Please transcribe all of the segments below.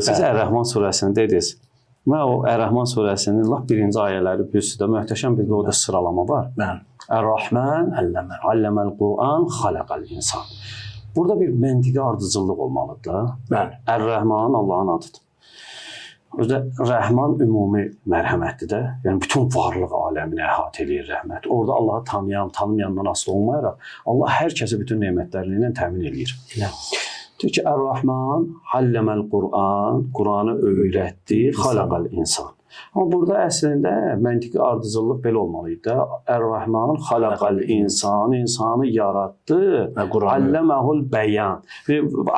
Siz Ər-Rəhman surəsini dediniz. Mən o Ər-Rəhman surəsinin lap birinci ayələri birisidə möhtəşəm bir orada sıralama var. Ər-Rəhman alləməl Qur'an xaləqəl insan. Burada bir məntiqi ardıcıllıq olmalıdır da. Ər-Rəhman Allahın adıdır. Özdə Rəhman ümumi mərhəmətdir də. Yəni bütün varlıq aləmini əhatə eləyir rəhmət. Orada Allahı tanıyan, tanımayandan asılı olmayaraq Allah hər kəsə bütün nemətləri ilə təmin eləyir. Deyir ki, Ər-Rəhman alləməl Qur'an, Qur'anı öyrətdi, xaləqəl insan. Amma burada əslində məntiqi ardıcıllıq belə olmalıydı da. Ər-Rəhman xaləqəl insan, insanı yaratdı, alləməhul bəyan.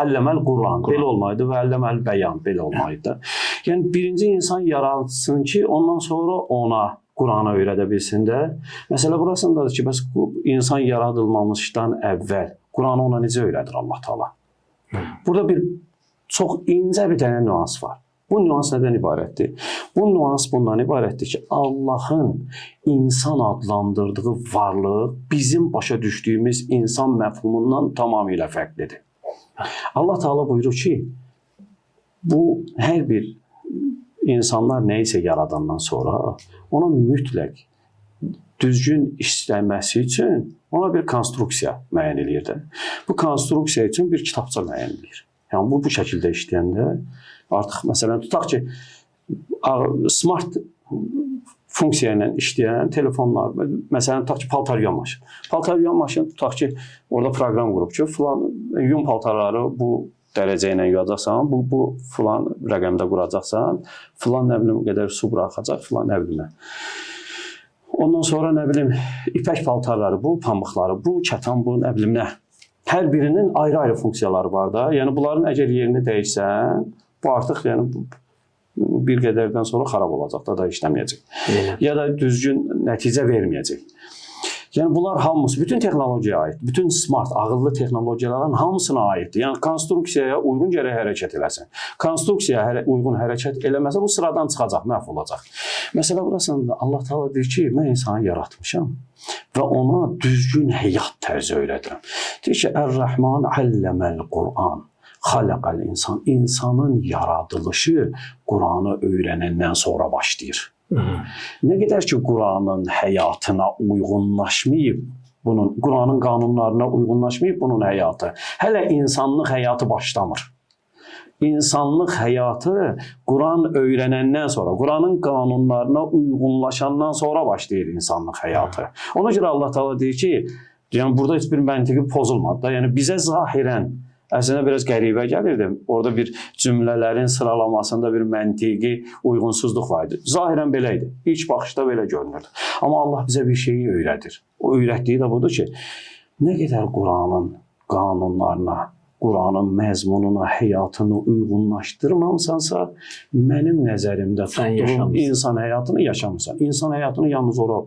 Alləməl Qur'an belə olmalıydı və alləməl bəyan belə olmalıydı. Yəni birinci insan yaratsın ki, ondan sonra ona Qur'anı öyrədə bilsin də. Məsələ burasındadır ki, bəs insan yaradılmamışdan əvvəl Qur'anı ona necə öyrədir Allah Taala? Burada bir çox incə bir dənə nüans var. Bu nüans nədən ibarətdir? Bu nüans bundan ibarətdir ki, Allahın insan adlandırdığı varlıq bizim başa düşdüyümüz insan məfhumundan tamamilə fərqlidir. Allah Taala buyurur ki, bu hər bir insanlar nə isə yaradandan sonra ona mütləq düzgün işləməsi üçün ona bir konstruksiya müəyyən eləyir də. Bu konstruksiya üçün bir kitabça müəyyən eləyir. Yəni bu şəkildə işləyəndə artıq məsələn tutaq ki, smart funksiya ilə işləyən telefonlar, məsələn tutaq ki, paltar yuyan maşın. Paltar yuyan maşın tutaq ki, orada proqram qurub ki, filan yun paltarları bu dərəcə ilə yuyacaqsan, bu filan rəqəmdə quracaqsan, filan nə bilim qədər su buraxacaq, filan nə bilim. Ondan sonra nə bilim ipək paltarları, bu pambıqları, bu kətan, bu nə bilim nə. Hər birinin ayrı-ayrı funksiyaları var da. Yəni bunların əgər yerini dəyişsən, bu artıq yəni bir qədərdən sonra xarab olacaq da işləməyəcək. Ya da düzgün nəticə verməyəcək. Yəni bunlar hamısı bütün texnologiyaya aid, bütün smart, ağıllı texnologiyaların hamısına aiddir. Yəni konstruksiyaya uyğun gərək hərəkət eləsin. Konstruksiyaya uyğun hərəkət eləməsə bu sıradan çıxacaq, məhv olacaq. Məsələ burasında Allah Taala deyir ki, mən insanı yaratmışam və ona düzgün həyat tərzi öyrədirəm. Deyir ki, Ər-Rəhman alləməl Qur'an, xaləqəl insan. İnsanın yaradılışı Qur'anı öyrənəndən sonra başlayır. Nə qədər ki, Qur'anın həyatına uyğunlaşmayıb, Qur'anın qanunlarına uyğunlaşmayıb bunun həyatı, hələ insanlıq həyatı başlamır. İnsanlıq həyatı Qur'an öyrənəndən sonra, Qur'anın qanunlarına uyğunlaşandan sonra başlayır insanlıq həyatı. Ona görə Allah Taala deyir ki, yəni burada heç bir məntiqi pozulmadı da. Yəni bizə zahirən əslində biraz qəribə gəlirdi. Orada bir cümlələrin sıralamasında bir məntiqi uyğunsuzluq var idi. Zahirən belə idi. İlk baxışda belə görünürdü. Amma Allah bizə bir şeyi öyrədir. O öyrətdiyi də budur ki, nə qədər Qur'anın qanunlarına, Qur'anın məzmununa, həyatını uyğunlaşdırmamısansa, mənim nəzərimdə tutduğum insan həyatını yaşamırsan. İnsan həyatını yalnız ora